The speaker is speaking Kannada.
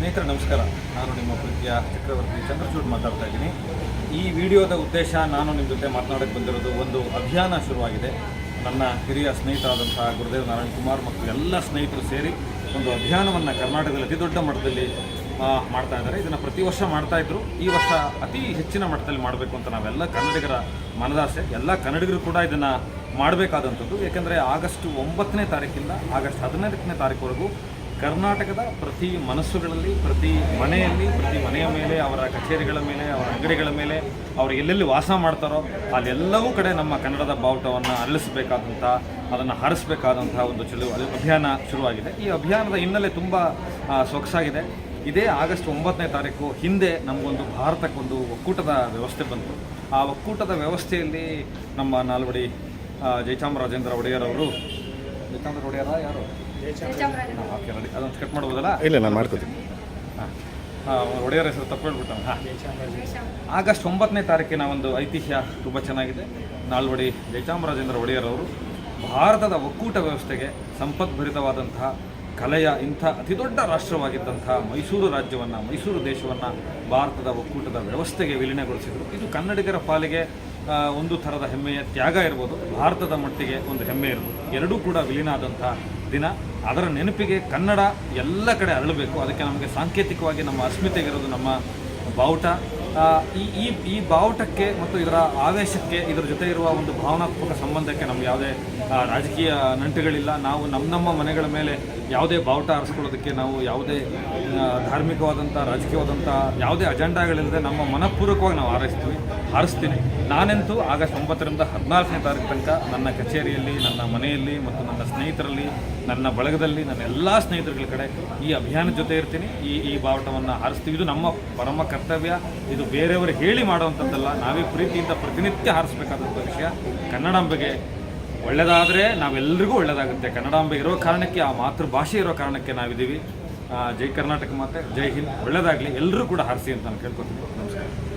ಸ್ನೇಹಿತರೆ ನಮಸ್ಕಾರ. ನಾನು ನಿಮ್ಮ ಪ್ರೀತಿಯ ಚಕ್ರವರ್ತಿ ಚಂದ್ರಚೂಡ್ ಮಾತಾಡ್ತಾ ಇದ್ದೀನಿ. ಈ ವಿಡಿಯೋದ ಉದ್ದೇಶ ನಾನು ನಿಮ್ಮ ಜೊತೆ ಮಾತನಾಡೋಕ್ಕೆ ಬಂದಿರೋದು ಒಂದು ಅಭಿಯಾನ ಶುರುವಾಗಿದೆ. ನನ್ನ ಹಿರಿಯ ಸ್ನೇಹಿತರಾದಂಥ ಗುರುದೇವ್ ನಾರಾಯಣ್ ಕುಮಾರ್ ಮತ್ತು ಎಲ್ಲ ಸ್ನೇಹಿತರು ಸೇರಿ ಒಂದು ಅಭಿಯಾನವನ್ನು ಕರ್ನಾಟಕದಲ್ಲಿ ಅತಿ ದೊಡ್ಡ ಮಟ್ಟದಲ್ಲಿ ಮಾಡ್ತಾ ಇದ್ದಾರೆ. ಇದನ್ನು ಪ್ರತಿ ವರ್ಷ ಮಾಡ್ತಾಯಿದ್ರು. ಈ ವರ್ಷ ಅತಿ ಹೆಚ್ಚಿನ ಮಟ್ಟದಲ್ಲಿ ಮಾಡಬೇಕು ಅಂತ ನಾವೆಲ್ಲ ಕನ್ನಡಿಗರ ಮನದಾಸೆ. ಎಲ್ಲ ಕನ್ನಡಿಗರು ಕೂಡ ಇದನ್ನು ಮಾಡಬೇಕಾದಂಥದ್ದು. ಏಕೆಂದರೆ ಆಗಸ್ಟ್ 9ನೇ ತಾರೀಕಿಂದ ಆಗಸ್ಟ್ 15ನೇ ತಾರೀಕುವರೆಗೂ ಕರ್ನಾಟಕದ ಪ್ರತಿ ಮನಸ್ಸುಗಳಲ್ಲಿ, ಪ್ರತಿ ಮನೆಯಲ್ಲಿ, ಪ್ರತಿ ಮನೆಯ ಮೇಲೆ, ಅವರ ಕಚೇರಿಗಳ ಮೇಲೆ, ಅವರ ಅಂಗಡಿಗಳ ಮೇಲೆ, ಅವರು ಎಲ್ಲೆಲ್ಲಿ ವಾಸ ಮಾಡ್ತಾರೋ ಅಲ್ಲೆಲ್ಲವೂ ಕಡೆ ನಮ್ಮ ಕನ್ನಡದ ಬಾವುಟವನ್ನು ಅರಳಿಸಬೇಕಾದಂಥ, ಅದನ್ನು ಹಾರಿಸಬೇಕಾದಂಥ ಒಂದು ಅಭಿಯಾನ ಶುರುವಾಗಿದೆ. ಈ ಅಭಿಯಾನದ ಹಿನ್ನೆಲೆ ತುಂಬ ಸೊಗಸಾಗಿದೆ. ಇದೇ ಆಗಸ್ಟ್ 9ನೇ ತಾರೀಕು ಹಿಂದೆ ನಮಗೊಂದು ಭಾರತಕ್ಕೊಂದು ಒಕ್ಕೂಟದ ವ್ಯವಸ್ಥೆ ಬಂತು. ಆ ಒಕ್ಕೂಟದ ವ್ಯವಸ್ಥೆಯಲ್ಲಿ ನಮ್ಮ ನಾಲ್ವಡಿ ಜಯಚಾಮರಾಜೇಂದ್ರ ಒಡೆಯರ್ ಅವರು, ಜಯಚಾಮರ ಒಡೆಯರ ಯಾರು ಓಕೆ ರೆಡಿ, ಅದೊಂದು ಕಟ್ ಮಾಡ್ಬೋದಲ್ಲ? ಇಲ್ಲ, ನಾನು ಮಾಡ್ಕೋತೀನಿ. ಒಡೆಯರ ಹೆಸರು ತಪ್ಪು ಹೇಳ್ಬಿಟ್ಟು. ಆಗಸ್ಟ್ 9ನೇ ತಾರೀಕಿನ ಒಂದು ಐತಿಹ್ಯ ತುಂಬ ಚೆನ್ನಾಗಿದೆ. ನಾಲ್ವಡಿ ಜಯಚಾಮರಾಜೇಂದ್ರ ಒಡೆಯರ್ ಅವರು ಭಾರತದ ಒಕ್ಕೂಟ ವ್ಯವಸ್ಥೆಗೆ ಸಂಪದ್ಭರಿತವಾದಂತಹ ಕಲೆಯ ಇಂಥ ಅತಿದೊಡ್ಡ ರಾಷ್ಟ್ರವಾಗಿದ್ದಂಥ ಮೈಸೂರು ರಾಜ್ಯವನ್ನು, ಮೈಸೂರು ದೇಶವನ್ನು ಭಾರತದ ಒಕ್ಕೂಟದ ವ್ಯವಸ್ಥೆಗೆ ವಿಲೀನಗೊಳಿಸಿದರು. ಇದು ಕನ್ನಡಿಗರ ಪಾಲಿಗೆ ಒಂದು ಥರದ ಹೆಮ್ಮೆಯ ತ್ಯಾಗ ಇರ್ಬೋದು, ಭಾರತದ ಮಟ್ಟಿಗೆ ಒಂದು ಹೆಮ್ಮೆ ಇರ್ಬೋದು. ಎರಡೂ ಕೂಡ ವಿಲೀನ ಆದಂಥ ದಿನ. ಅದರ ನೆನಪಿಗೆ ಕನ್ನಡ ಎಲ್ಲ ಕಡೆ ಅರಳಬೇಕು. ಅದಕ್ಕೆ ನಮಗೆ ಸಾಂಕೇತಿಕವಾಗಿ ನಮ್ಮ ಅಸ್ಮಿತೆಗಿರೋದು ನಮ್ಮ ಬಾವುಟ. ಈ ಬಾವುಟಕ್ಕೆ ಮತ್ತು ಇದರ ಆವೇಶಕ್ಕೆ, ಇದರ ಜೊತೆ ಇರುವ ಒಂದು ಭಾವನಾತ್ಮಕ ಸಂಬಂಧಕ್ಕೆ ನಮ್ಗೆ ಯಾವುದೇ ರಾಜಕೀಯ ನಂಟುಗಳಿಲ್ಲ. ನಾವು ನಮ್ಮ ಮನೆಗಳ ಮೇಲೆ ಯಾವುದೇ ಬಾವುಟ ಹಾರಿಸ್ಕೊಳ್ಳೋದಕ್ಕೆ ನಾವು ಯಾವುದೇ ಧಾರ್ಮಿಕವಾದಂಥ, ರಾಜಕೀಯವಾದಂಥ ಯಾವುದೇ ಅಜೆಂಡಾಗಳಿಲ್ಲದೆ ನಮ್ಮ ಮನಪೂರ್ವಕವಾಗಿ ನಾವು ಹಾರಿಸ್ತೀನಿ. ನಾನಂತೂ ಆಗಸ್ಟ್ 9ರಿಂದ 14ನೇ ತಾರೀಕು ತನಕ ನನ್ನ ಕಚೇರಿಯಲ್ಲಿ, ನನ್ನ ಮನೆಯಲ್ಲಿ ಮತ್ತು ನನ್ನ ಸ್ನೇಹಿತರಲ್ಲಿ, ನನ್ನ ಬಳಗದಲ್ಲಿ, ನನ್ನ ಎಲ್ಲ ಸ್ನೇಹಿತರುಗಳ ಕಡೆ ಈ ಅಭಿಯಾನದ ಜೊತೆ ಇರ್ತೀನಿ. ಈ ಬಾವುಟವನ್ನು ಹಾರಿಸ್ತೀವಿ. ಇದು ನಮ್ಮ ಪರಮ ಕರ್ತವ್ಯ. ಇದು ಬೇರೆಯವರು ಹೇಳಿ ಮಾಡುವಂಥದ್ದಲ್ಲ. ನಾವೇ ಪ್ರೀತಿಯಿಂದ ಪ್ರತಿನಿತ್ಯ ಹಾರಿಸಬೇಕಾದಂಥ ವಿಷಯ. ಕನ್ನಡಾಂಬೆಗೆ ಒಳ್ಳೆಯದಾದರೆ ನಾವೆಲ್ಲರಿಗೂ ಒಳ್ಳೆಯದಾಗುತ್ತೆ. ಕನ್ನಡಾಂಬೆ ಇರೋ ಕಾರಣಕ್ಕೆ, ಆ ಮಾತೃಭಾಷೆ ಇರೋ ಕಾರಣಕ್ಕೆ ನಾವಿದ್ದೀವಿ. ಜೈ ಕರ್ನಾಟಕ ಮಾತೆ, ಜೈ ಹಿಂದ್. ಒಳ್ಳೆಯದಾಗಲಿ. ಎಲ್ಲರೂ ಕೂಡ ಹಾರಿಸಿ ಅಂತ ನಾನು ಕೇಳ್ಕೊತೀನಿ. ನಮಸ್ಕಾರ.